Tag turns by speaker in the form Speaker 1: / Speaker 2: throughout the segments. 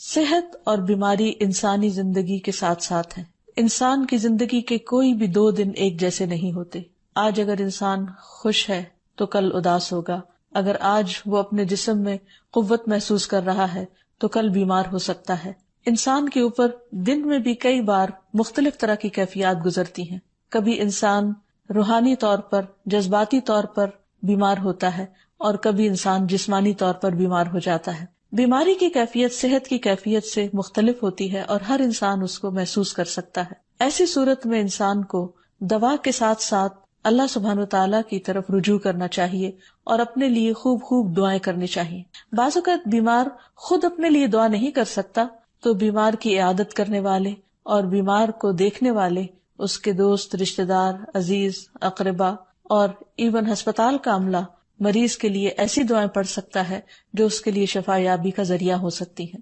Speaker 1: صحت اور بیماری انسانی زندگی کے ساتھ ساتھ ہیں. انسان کی زندگی کے کوئی بھی 2 دن ایک جیسے نہیں ہوتے. آج اگر انسان خوش ہے تو کل اداس ہوگا. اگر آج وہ اپنے جسم میں قوت محسوس کر رہا ہے تو کل بیمار ہو سکتا ہے. انسان کے اوپر دن میں بھی کئی بار مختلف طرح کی کیفیات گزرتی ہیں. کبھی انسان روحانی طور پر، جذباتی طور پر بیمار ہوتا ہے اور کبھی انسان جسمانی طور پر بیمار ہو جاتا ہے. بیماری کی کیفیت صحت کی کیفیت سے مختلف ہوتی ہے اور ہر انسان اس کو محسوس کر سکتا ہے. ایسی صورت میں انسان کو دوا کے ساتھ ساتھ اللہ سبحانہ وتعالیٰ کی طرف رجوع کرنا چاہیے اور اپنے لیے خوب خوب دعائیں کرنی چاہیے. بعض اوقات بیمار خود اپنے لیے دعا نہیں کر سکتا تو بیمار کی عیادت کرنے والے اور بیمار کو دیکھنے والے، اس کے دوست، رشتہ دار، عزیز، اقربا اور ایون ہسپتال کا عملہ مریض کے لیے ایسی دعائیں پڑھ سکتا ہے جو اس کے لیے شفا یابی کا ذریعہ ہو سکتی ہیں.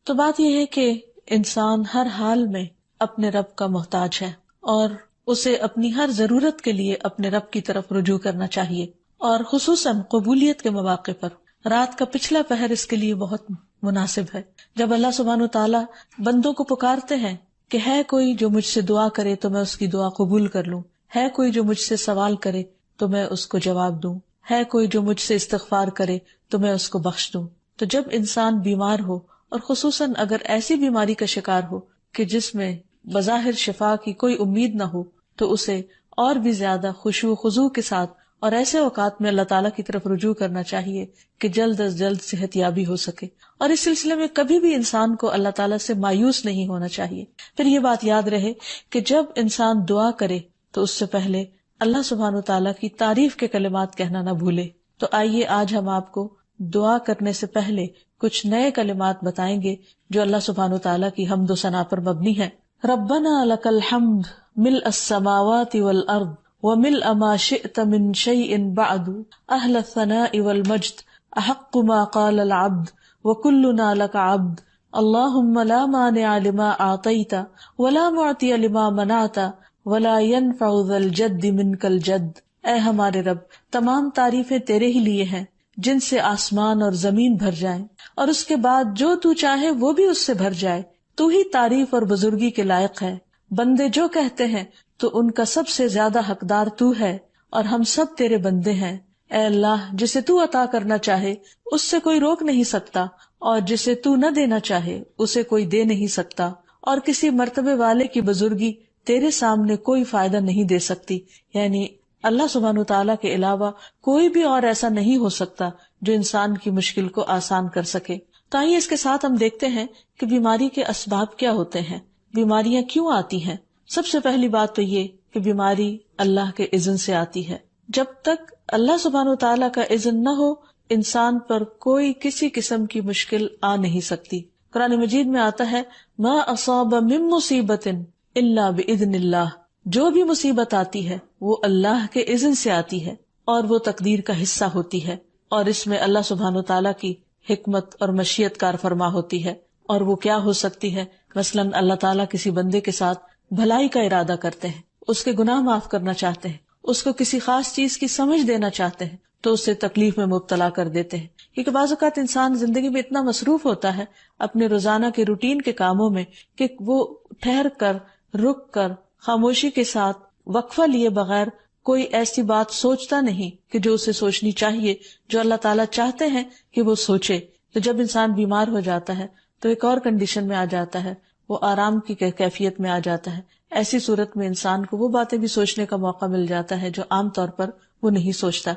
Speaker 1: تو بات یہ ہے کہ انسان ہر حال میں اپنے رب کا محتاج ہے اور اسے اپنی ہر ضرورت کے لیے اپنے رب کی طرف رجوع کرنا چاہیے، اور خصوصاً قبولیت کے مواقع پر. رات کا پچھلا پہر اس کے لیے بہت مناسب ہے، جب اللہ سبحانہ وتعالیٰ بندوں کو پکارتے ہیں کہ ہے کوئی جو مجھ سے دعا کرے تو میں اس کی دعا قبول کر لوں، ہے کوئی جو مجھ سے سوال کرے تو میں اس کو جواب دوں، ہے کوئی جو مجھ سے استغفار کرے تو میں اس کو بخش دوں. تو جب انسان بیمار ہو اور خصوصاً اگر ایسی بیماری کا شکار ہو کہ جس میں بظاہر شفا کی کوئی امید نہ ہو، تو اسے اور بھی زیادہ خشوع و خضوع کے ساتھ اور ایسے اوقات میں اللہ تعالیٰ کی طرف رجوع کرنا چاہیے کہ جلد از جلد صحت یابی ہو سکے. اور اس سلسلے میں کبھی بھی انسان کو اللہ تعالیٰ سے مایوس نہیں ہونا چاہیے. پھر یہ بات یاد رہے کہ جب انسان دعا کرے تو اس سے پہلے اللہ سبحانہ وتعالیٰ کی تعریف کے کلمات کہنا نہ بھولے. تو آئیے آج ہم آپ کو دعا کرنے سے پہلے کچھ نئے کلمات بتائیں گے جو اللہ سبحانہ وتعالیٰ کی حمد و ثنا پر مبنی ہے. ربنا لک الحمد ملء السماوات والارض وملء ما شئت من شيء بعد اهل الثناء والمجد احق ما قال العبد وكلنا لك عبد اللهم لا مانع لما اعطيت ولا معطي لما منعت ولا ينفع ذا الجد منك الجد. اے ہمارے رب، تمام تعریفیں تیرے ہی لیے ہیں جن سے آسمان اور زمین بھر جائیں اور اس کے بعد جو تو چاہے وہ بھی اس سے بھر جائے. تو ہی تعریف اور بزرگی کے لائق ہے. بندے جو کہتے ہیں تو ان کا سب سے زیادہ حقدار تو ہے اور ہم سب تیرے بندے ہیں. اے اللہ، جسے تو عطا کرنا چاہے اس سے کوئی روک نہیں سکتا اور جسے تو نہ دینا چاہے اسے کوئی دے نہیں سکتا، اور کسی مرتبے والے کی بزرگی تیرے سامنے کوئی فائدہ نہیں دے سکتی. یعنی اللہ سبحانہ وتعالیٰ کے علاوہ کوئی بھی اور ایسا نہیں ہو سکتا جو انسان کی مشکل کو آسان کر سکے. تو آئیے اس کے ساتھ ہم دیکھتے ہیں کہ بیماری کے اسباب کیا ہوتے ہیں، بیماریاں کیوں آتی ہیں. سب سے پہلی بات تو یہ کہ بیماری اللہ کے اذن سے آتی ہے. جب تک اللہ سبحانہ وتعالیٰ کا اذن نہ ہو انسان پر کوئی کسی قسم کی مشکل آ نہیں سکتی. قرآن مجید میں آتا ہے ما اصاب من مصیبت الا باذن اللہ. جو بھی مصیبت آتی ہے وہ اللہ کے اذن سے آتی ہے اور وہ تقدیر کا حصہ ہوتی ہے، اور اس میں اللہ سبحانہ وتعالیٰ کی حکمت اور مشیت کار فرما ہوتی ہے. اور وہ کیا ہو سکتی ہے؟ مثلاً اللہ تعالیٰ کسی بندے کے ساتھ بھلائی کا ارادہ کرتے ہیں، اس کے گناہ معاف کرنا چاہتے ہیں، اس کو کسی خاص چیز کی سمجھ دینا چاہتے ہیں تو اسے تکلیف میں مبتلا کر دیتے ہیں. کیونکہ بعض اوقات انسان زندگی میں اتنا مصروف ہوتا ہے اپنے روزانہ کے روٹین کے کاموں میں کہ وہ ٹھہر کر، رک کر، خاموشی کے ساتھ وقفہ لیے بغیر کوئی ایسی بات سوچتا نہیں کہ جو اسے سوچنی چاہیے، جو اللہ تعالیٰ چاہتے ہیں کہ وہ سوچے. تو جب انسان بیمار ہو جاتا ہے تو ایک اور کنڈیشن میں آ جاتا ہے، وہ آرام کی کیفیت میں آ جاتا ہے. ایسی صورت میں انسان کو وہ باتیں بھی سوچنے کا موقع مل جاتا ہے جو عام طور پر وہ نہیں سوچتا.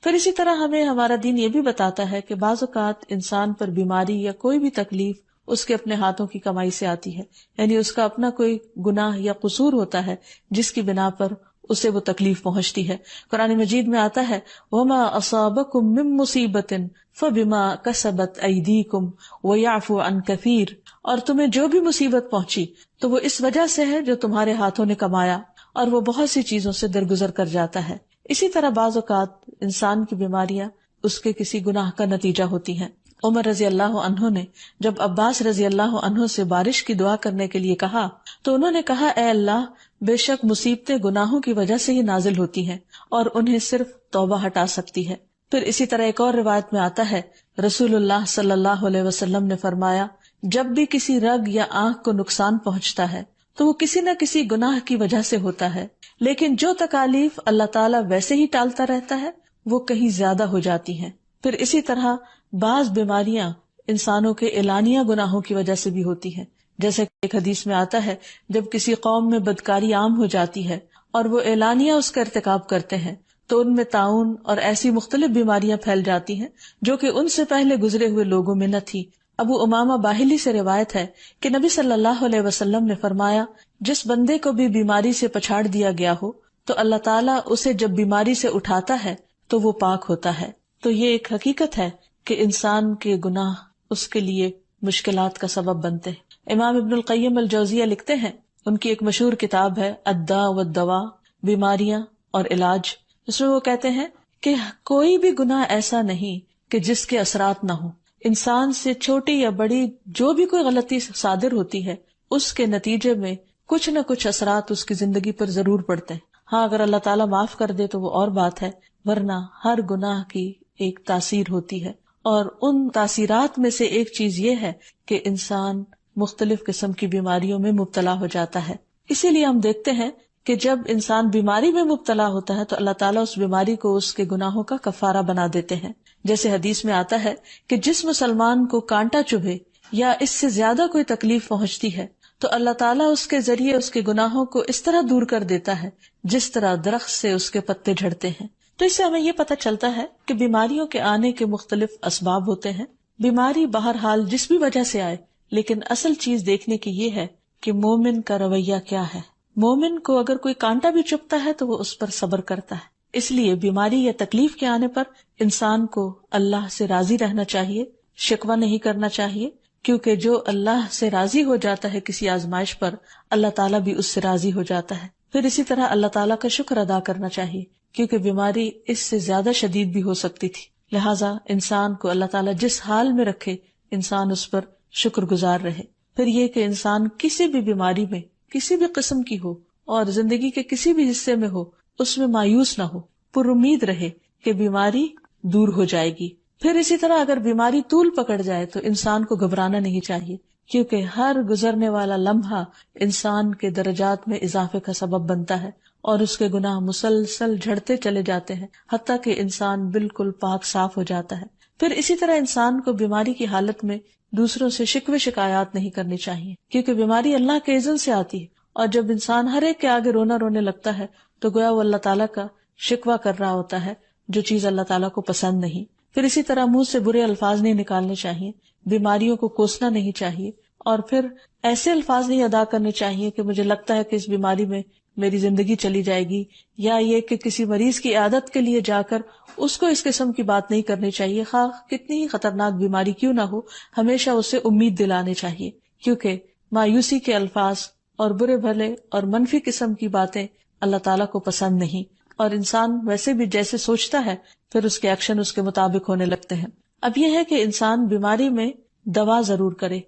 Speaker 1: پھر اسی طرح ہمیں ہمارا دین یہ بھی بتاتا ہے کہ بعض اوقات انسان پر بیماری یا کوئی بھی تکلیف اس کے اپنے ہاتھوں کی کمائی سے آتی ہے، یعنی اس کا اپنا کوئی گناہ یا قصور ہوتا ہے جس کی بنا پر اسے وہ تکلیف پہنچتی ہے. قرآن مجید میں آتا ہے وَمَا أَصَابَكُم مِّن مُّصِيبَةٍ فَبِمَا كَسَبَتْ أَيْدِيكُمْ وَيَعْفُو عَن كَثِيرٍ. اور تمہیں جو بھی مصیبت پہنچی تو وہ اس وجہ سے ہے جو تمہارے ہاتھوں نے کمایا، اور وہ بہت سی چیزوں سے درگزر کر جاتا ہے. اسی طرح بعض اوقات انسان کی بیماریاں اس کے کسی گناہ کا نتیجہ ہوتی ہیں. عمر رضی اللہ عنہ نے جب عباس رضی اللہ عنہ سے بارش کی دعا کرنے کے لیے کہا تو انہوں نے کہا اے اللہ، بے شک مصیبتیں گناہوں کی وجہ سے ہی نازل ہوتی ہیں اور انہیں صرف توبہ ہٹا سکتی ہے. پھر اسی طرح ایک اور روایت میں آتا ہے رسول اللہ صلی اللہ علیہ وسلم نے فرمایا جب بھی کسی رگ یا آنکھ کو نقصان پہنچتا ہے تو وہ کسی نہ کسی گناہ کی وجہ سے ہوتا ہے، لیکن جو تکالیف اللہ تعالیٰ ویسے ہی ٹالتا رہتا ہے وہ کہیں زیادہ ہو جاتی ہیں۔ پھر اسی طرح بعض بیماریاں انسانوں کے اعلانیہ گناہوں کی وجہ سے بھی ہوتی ہیں، جیسے ایک حدیث میں آتا ہے جب کسی قوم میں بدکاری عام ہو جاتی ہے اور وہ اعلانیہ اس کا ارتکاب کرتے ہیں تو ان میں طاعون اور ایسی مختلف بیماریاں پھیل جاتی ہیں جو کہ ان سے پہلے گزرے ہوئے لوگوں میں نہ تھی۔ ابو امامہ باہلی سے روایت ہے کہ نبی صلی اللہ علیہ وسلم نے فرمایا جس بندے کو بھی بیماری سے پچھاڑ دیا گیا ہو تو اللہ تعالیٰ اسے جب بیماری سے اٹھاتا ہے تو وہ پاک ہوتا ہے۔ تو یہ ایک حقیقت ہے کہ انسان کے گناہ اس کے لیے مشکلات کا سبب بنتے ہیں۔ امام ابن القیم الجوزیہ لکھتے ہیں، ان کی ایک مشہور کتاب ہے الداء والدواء، بیماریاں اور علاج، اس میں وہ کہتے ہیں کہ کوئی بھی گناہ ایسا نہیں کہ جس کے اثرات نہ ہوں۔ انسان سے چھوٹی یا بڑی جو بھی کوئی غلطی صادر ہوتی ہے اس کے نتیجے میں کچھ نہ کچھ اثرات اس کی زندگی پر ضرور پڑتے ہیں۔ ہاں اگر اللہ تعالیٰ معاف کر دے تو وہ اور بات ہے، ورنہ ہر گناہ کی ایک تاثیر ہوتی ہے، اور ان تاثیرات میں سے ایک چیز یہ ہے کہ انسان مختلف قسم کی بیماریوں میں مبتلا ہو جاتا ہے۔ اسی لیے ہم دیکھتے ہیں کہ جب انسان بیماری میں مبتلا ہوتا ہے تو اللہ تعالیٰ اس بیماری کو اس کے گناہوں کا کفارہ بنا دیتے ہیں۔ جیسے حدیث میں آتا ہے کہ جس مسلمان کو کانٹا چبھے یا اس سے زیادہ کوئی تکلیف پہنچتی ہے تو اللہ تعالیٰ اس کے ذریعے اس کے گناہوں کو اس طرح دور کر دیتا ہے جس طرح درخت سے اس کے پتے جھڑتے ہیں۔ تو اس سے ہمیں یہ پتہ چلتا ہے کہ بیماریوں کے آنے کے مختلف اسباب ہوتے ہیں۔ بیماری بہرحال جس بھی وجہ سے آئے، لیکن اصل چیز دیکھنے کی یہ ہے کہ مومن کا رویہ کیا ہے۔ مومن کو اگر کوئی کانٹا بھی چبھتا ہے تو وہ اس پر صبر کرتا ہے۔ اس لیے بیماری یا تکلیف کے آنے پر انسان کو اللہ سے راضی رہنا چاہیے، شکوہ نہیں کرنا چاہیے، کیونکہ جو اللہ سے راضی ہو جاتا ہے کسی آزمائش پر، اللہ تعالیٰ بھی اس سے راضی ہو جاتا ہے۔ پھر اسی طرح اللہ تعالیٰ کا شکر ادا کرنا چاہیے، کیونکہ بیماری اس سے زیادہ شدید بھی ہو سکتی تھی، لہٰذا انسان کو اللہ تعالیٰ جس حال میں رکھے انسان اس پر شکر گزار رہے۔ پھر یہ کہ انسان کسی بھی بیماری میں کسی بھی قسم کی ہو اور زندگی کے کسی بھی حصے میں ہو اس میں مایوس نہ ہو، پر امید رہے کہ بیماری دور ہو جائے گی۔ پھر اسی طرح اگر بیماری طول پکڑ جائے تو انسان کو گھبرانا نہیں چاہیے، کیونکہ ہر گزرنے والا لمحہ انسان کے درجات میں اضافے کا سبب بنتا ہے اور اس کے گناہ مسلسل جھڑتے چلے جاتے ہیں حتیٰ کہ انسان بالکل پاک صاف ہو جاتا ہے۔ پھر اسی طرح انسان کو بیماری کی حالت میں دوسروں سے شکوے شکایات نہیں کرنی چاہیے، کیونکہ بیماری اللہ کے اذن سے آتی ہے، اور جب انسان ہر ایک کے آگے رونا رونے لگتا ہے تو گویا وہ اللہ تعالیٰ کا شکوہ کر رہا ہوتا ہے، جو چیز اللہ تعالیٰ کو پسند نہیں۔ پھر اسی طرح منہ سے برے الفاظ نہیں نکالنے چاہیے، بیماریوں کو کوسنا نہیں چاہیے، اور پھر ایسے الفاظ نہیں ادا کرنے چاہیے کہ مجھے لگتا ہے کہ اس بیماری میں میری زندگی چلی جائے گی، یا یہ کہ کسی مریض کی عیادت کے لیے جا کر اس کو اس قسم کی بات نہیں کرنی چاہیے، خواہ کتنی ہی خطرناک بیماری کیوں نہ ہو، ہمیشہ اسے امید دلانے چاہیے، کیونکہ مایوسی کے الفاظ اور برے بھلے اور منفی قسم کی باتیں اللہ تعالیٰ کو پسند نہیں، اور انسان ویسے بھی جیسے سوچتا ہے پھر اس کے ایکشن اس کے مطابق ہونے لگتے ہیں۔ اب یہ ہے کہ انسان بیماری میں دوا ضرور کرے،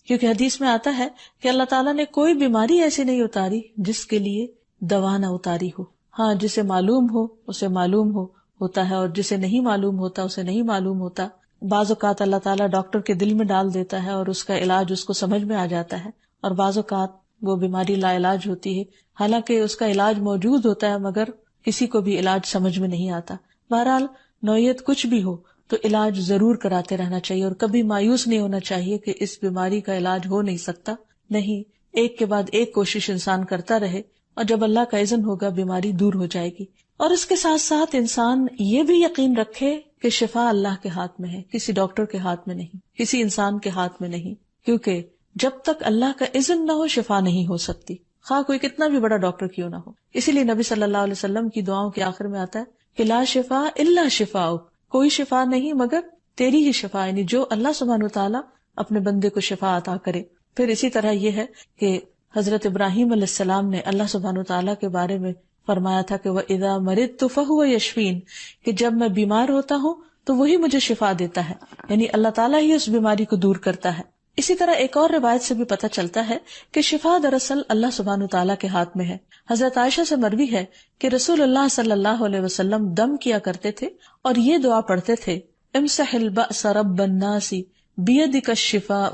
Speaker 1: کیونکہ حدیث میں آتا ہے کہ اللہ تعالیٰ نے کوئی بیماری ایسی نہیں اتاری جس کے لیے دوا نہ اتاری ہو۔ ہاں جسے معلوم ہو اسے معلوم ہوتا ہے، اور جسے نہیں معلوم ہوتا اسے نہیں معلوم ہوتا۔ بعض اوقات اللہ تعالیٰ ڈاکٹر کے دل میں ڈال دیتا ہے اور اس کا علاج اس کو سمجھ میں آ جاتا ہے، اور بعض اوقات وہ بیماری لا علاج ہوتی ہے، حالانکہ اس کا علاج موجود ہوتا ہے مگر کسی کو بھی علاج سمجھ میں نہیں آتا۔ بہرحال نوعیت کچھ بھی ہو تو علاج ضرور کراتے رہنا چاہیے، اور کبھی مایوس نہیں ہونا چاہیے کہ اس بیماری کا علاج ہو نہیں سکتا، نہیں، ایک کے بعد ایک کوشش انسان کرتا رہے، اور جب اللہ کا اذن ہوگا بیماری دور ہو جائے گی۔ اور اس کے ساتھ ساتھ انسان یہ بھی یقین رکھے کہ شفا اللہ کے ہاتھ میں ہے، کسی ڈاکٹر کے ہاتھ میں نہیں، کسی انسان کے ہاتھ میں نہیں، کیونکہ جب تک اللہ کا اذن نہ ہو شفا نہیں ہو سکتی، خواہ کوئی کتنا بھی بڑا ڈاکٹر کیوں نہ ہو۔ اسی لیے نبی صلی اللہ علیہ وسلم کی دعاؤں کے آخر میں آتا ہے کہ لا شفا الا شفاؤک، کوئی شفا نہیں مگر تیری ہی شفا، یعنی جو اللہ سبحانہ وتعالیٰ اپنے بندے کو شفا عطا کرے۔ پھر اسی طرح یہ ہے کہ حضرت ابراہیم علیہ السلام نے اللہ سبحانہ وتعالیٰ کے بارے میں فرمایا تھا کہ وَإِذَا مَرِضْتُ فَهُوَ يَشْفِينِ، کہ جب میں بیمار ہوتا ہوں تو وہی مجھے شفا دیتا ہے، یعنی اللہ تعالیٰ ہی اس بیماری کو دور کرتا ہے۔ اسی طرح ایک اور روایت سے بھی پتہ چلتا ہے کہ شفا دراصل اللہ سبحانہ تعالیٰ کے ہاتھ میں ہے۔ حضرت عائشہ سے مروی ہے کہ رسول اللہ صلی اللہ علیہ وسلم دم کیا کرتے تھے اور یہ دعا پڑھتے تھے، امسح البأس رب الناس بیدک الشفاء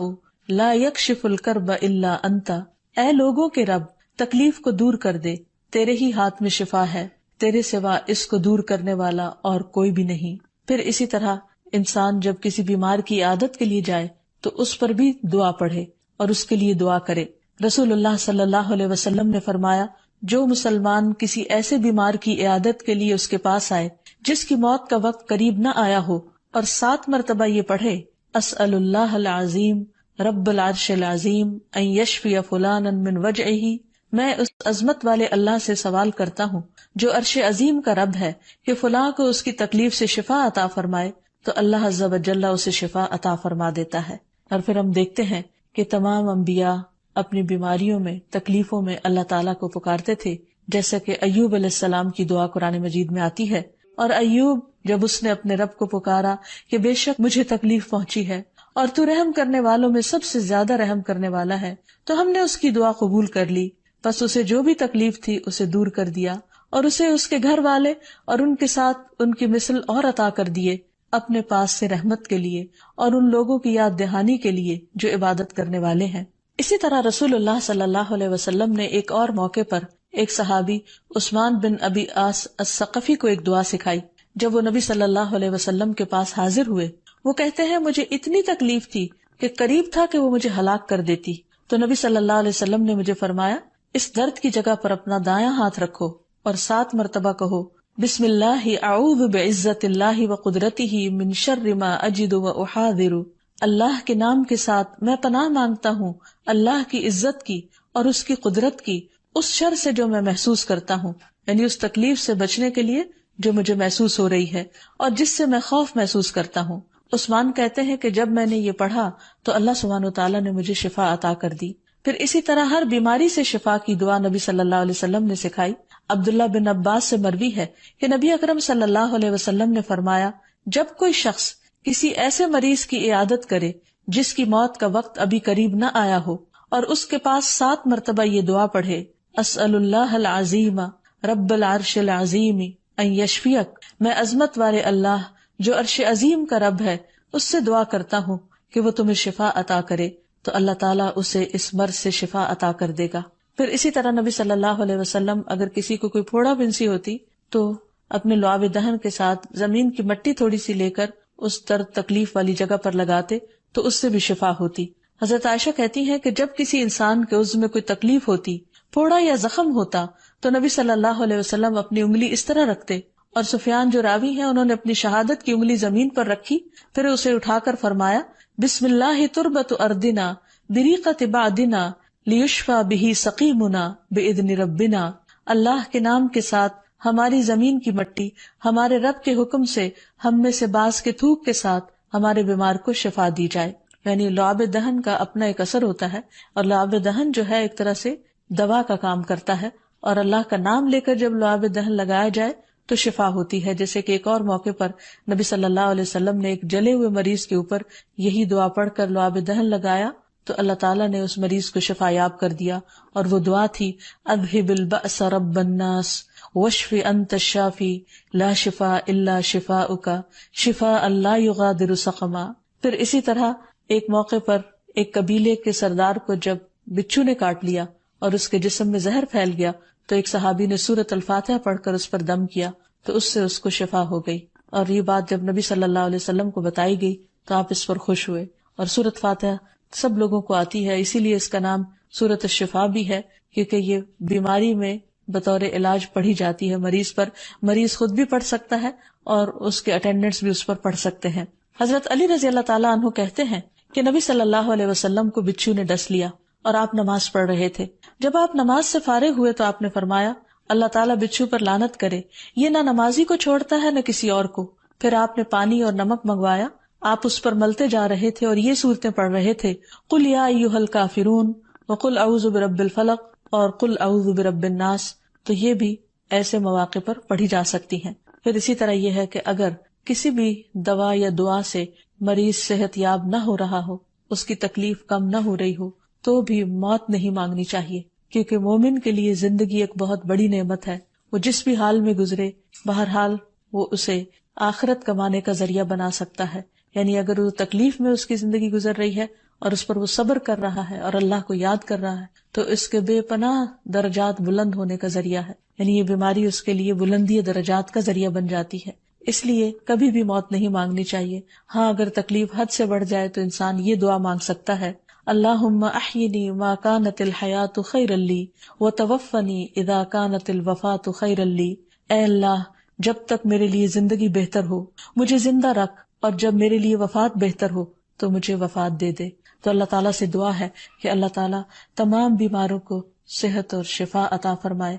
Speaker 1: لا یکشف الکرب الا انت، اے لوگوں کے رب تکلیف کو دور کر دے، تیرے ہی ہاتھ میں شفا ہے، تیرے سوا اس کو دور کرنے والا اور کوئی بھی نہیں۔ پھر اسی طرح انسان جب کسی بیمار کی عیادت کے لیے جائے تو اس پر بھی دعا پڑھے اور اس کے لیے دعا کرے۔ رسول اللہ صلی اللہ علیہ وسلم نے فرمایا، جو مسلمان کسی ایسے بیمار کی عیادت کے لیے اس کے پاس آئے جس کی موت کا وقت قریب نہ آیا ہو اور 7 مرتبہ یہ پڑھے، اسأل اللہ العظیم رب العرش العظیم ان یشفی فلانا من وجعہ، میں اس عظمت والے اللہ سے سوال کرتا ہوں جو عرش عظیم کا رب ہے کہ فلاں کو اس کی تکلیف سے شفا عطا فرمائے، تو اللہ عز و جل اسے شفا عطا فرما دیتا ہے۔ اور پھر ہم دیکھتے ہیں کہ تمام انبیاء اپنی بیماریوں میں، تکلیفوں میں اللہ تعالیٰ کو پکارتے تھے، جیسا کہ ایوب علیہ السلام کی دعا قرآن مجید میں آتی ہے۔ اور ایوب جب اس نے اپنے رب کو پکارا کہ بے شک مجھے تکلیف پہنچی ہے اور تو رحم کرنے والوں میں سب سے زیادہ رحم کرنے والا ہے، تو ہم نے اس کی دعا قبول کر لی، بس اسے جو بھی تکلیف تھی اسے دور کر دیا اور اسے اس کے گھر والے اور ان کے ساتھ ان کی مثل اور عطا کر دیے اپنے پاس سے رحمت کے لیے اور ان لوگوں کی یاد دہانی کے لیے جو عبادت کرنے والے ہیں۔ اسی طرح رسول اللہ صلی اللہ علیہ وسلم نے ایک اور موقع پر ایک صحابی عثمان بن ابی عاص الثقفی کو ایک دعا سکھائی۔ جب وہ نبی صلی اللہ علیہ وسلم کے پاس حاضر ہوئے، وہ کہتے ہیں مجھے اتنی تکلیف تھی کہ قریب تھا کہ وہ مجھے ہلاک کر دیتی، تو نبی صلی اللہ علیہ وسلم نے مجھے فرمایا، اس درد کی جگہ پر اپنا دایاں ہاتھ رکھو اور 7 مرتبہ کہو، بسم اللہ اعوذ بعزت اللہ وقدرتہ من شر ما اجد واحاذر، اللہ کے نام کے ساتھ میں پناہ مانگتا ہوں اللہ کی عزت کی اور اس کی قدرت کی اس شر سے جو میں محسوس کرتا ہوں، یعنی اس تکلیف سے بچنے کے لیے جو مجھے محسوس ہو رہی ہے اور جس سے میں خوف محسوس کرتا ہوں۔ عثمان کہتے ہیں کہ جب میں نے یہ پڑھا تو اللہ سبحانہ وتعالیٰ نے مجھے شفا عطا کر دی۔ پھر اسی طرح ہر بیماری سے شفا کی دعا نبی صلی اللہ علیہ وسلم نے سکھائی۔ عبداللہ بن عباس سے مروی ہے کہ نبی اکرم صلی اللہ علیہ وسلم نے فرمایا، جب کوئی شخص کسی ایسے مریض کی عیادت کرے جس کی موت کا وقت ابھی قریب نہ آیا ہو اور اس کے پاس 7 مرتبہ یہ دعا پڑھے، اسأل اللہ العظیم رب العرش العظیم ان یشفیک، میں عظمت والے اللہ جو عرش عظیم کا رب ہے اس سے دعا کرتا ہوں کہ وہ تمہیں شفا عطا کرے، تو اللہ تعالیٰ اسے اس مرض سے شفا عطا کر دے گا۔ پھر اسی طرح نبی صلی اللہ علیہ وسلم اگر کسی کو کوئی پھوڑا بنسی ہوتی تو اپنے لعاب دہن کے ساتھ زمین کی مٹی تھوڑی سی لے کر اس درد تکلیف والی جگہ پر لگاتے تو اس سے بھی شفا ہوتی۔ حضرت عائشہ کہتی ہیں کہ جب کسی انسان کے عضو میں کوئی تکلیف ہوتی، پھوڑا یا زخم ہوتا، تو نبی صلی اللہ علیہ وسلم اپنی انگلی اس طرح رکھتے، اور سفیان جو راوی ہیں انہوں نے اپنی شہادت کی انگلی زمین پر رکھی، پھر اسے اٹھا کر فرمایا، بسم اللہ تربت اردنا بریقت بعدنا لیشفى به سقیمنا باذن ربنا، اللہ کے نام کے ساتھ ہماری زمین کی مٹی ہمارے رب کے حکم سے ہم میں سے بعض کے تھوک کے ساتھ ہمارے بیمار کو شفا دی جائے۔ یعنی لعاب دہن کا اپنا ایک اثر ہوتا ہے، اور لعاب دہن جو ہے ایک طرح سے دوا کا کام کرتا ہے، اور اللہ کا نام لے کر جب لعاب دہن لگایا جائے تو شفا ہوتی ہے۔ جیسے کہ ایک اور موقع پر نبی صلی اللہ علیہ وسلم نے ایک جلے ہوئے مریض کے اوپر یہی دعا پڑھ کر لعاب دہن لگایا تو اللہ تعالیٰ نے اس مریض کو شفا یاب کر دیا، اور وہ دعا تھی، اذهب البأس رب الناس واشف انت الشافی لا شفاء الا شفاؤک شفاء لا یغادر سقما۔ پھر اسی طرح ایک موقع پر ایک قبیلے کے سردار کو جب بچھو نے کاٹ لیا اور اس کے جسم میں زہر پھیل گیا تو ایک صحابی نے سورۃ الفاتحہ پڑھ کر اس پر دم کیا تو اس سے اس کو شفا ہو گئی، اور یہ بات جب نبی صلی اللہ علیہ وسلم کو بتائی گئی تو آپ اس پر خوش ہوئے۔ اور سورۃ فاتحہ سب لوگوں کو آتی ہے، اسی لیے اس کا نام سورۃ الشفا بھی ہے، کیونکہ یہ بیماری میں بطور علاج پڑھی جاتی ہے مریض پر، مریض خود بھی پڑھ سکتا ہے اور اس کے اٹینڈنٹس بھی اس پر پڑھ سکتے ہیں۔ حضرت علی رضی اللہ تعالیٰ عنہ کہتے ہیں کہ نبی صلی اللہ علیہ وسلم کو بچھو نے ڈس لیا اور آپ نماز پڑھ رہے تھے۔ جب آپ نماز سے فارغ ہوئے تو آپ نے فرمایا، اللہ تعالیٰ بچھو پر لعنت کرے، یہ نہ نمازی کو چھوڑتا ہے نہ کسی اور کو۔ پھر آپ نے پانی اور نمک منگوایا، آپ اس پر ملتے جا رہے تھے اور یہ صورتیں پڑھ رہے تھے، قل یا ایھا الکافرون وقل اعوذ برب الفلق اور قل اعوذ برب الناس، تو یہ بھی ایسے مواقع پر پڑھی جا سکتی ہیں۔ پھر اسی طرح یہ ہے کہ اگر کسی بھی دوا یا دعا سے مریض صحت یاب نہ ہو رہا ہو اس کی تکلیف کم نہ ہو رہی ہو تو بھی موت نہیں مانگنی چاہیے، کیونکہ مومن کے لیے زندگی ایک بہت بڑی نعمت ہے. وہ جس بھی حال میں گزرے بہرحال وہ اسے آخرت کمانے کا ذریعہ بنا سکتا ہے. یعنی اگر وہ تکلیف میں اس کی زندگی گزر رہی ہے اور اس پر وہ صبر کر رہا ہے اور اللہ کو یاد کر رہا ہے تو اس کے بے پناہ درجات بلند ہونے کا ذریعہ ہے. یعنی یہ بیماری اس کے لیے بلندی درجات کا ذریعہ بن جاتی ہے. اس لیے کبھی بھی موت نہیں مانگنی چاہیے. ہاں اگر تکلیف حد سے بڑھ جائے تو انسان یہ دعا مانگ سکتا ہے، اللہم احینی ما کانت الحیات خیرا لی وتوفنی اذا کانت الوفات خیرا لی. اے اللہ، جب تک میرے لیے زندگی بہتر ہو مجھے زندہ رکھ، اور جب میرے لیے وفات بہتر ہو تو مجھے وفات دے دے. تو اللہ تعالیٰ سے دعا ہے کہ اللہ تعالیٰ تمام بیماروں کو صحت اور شفا عطا فرمائے.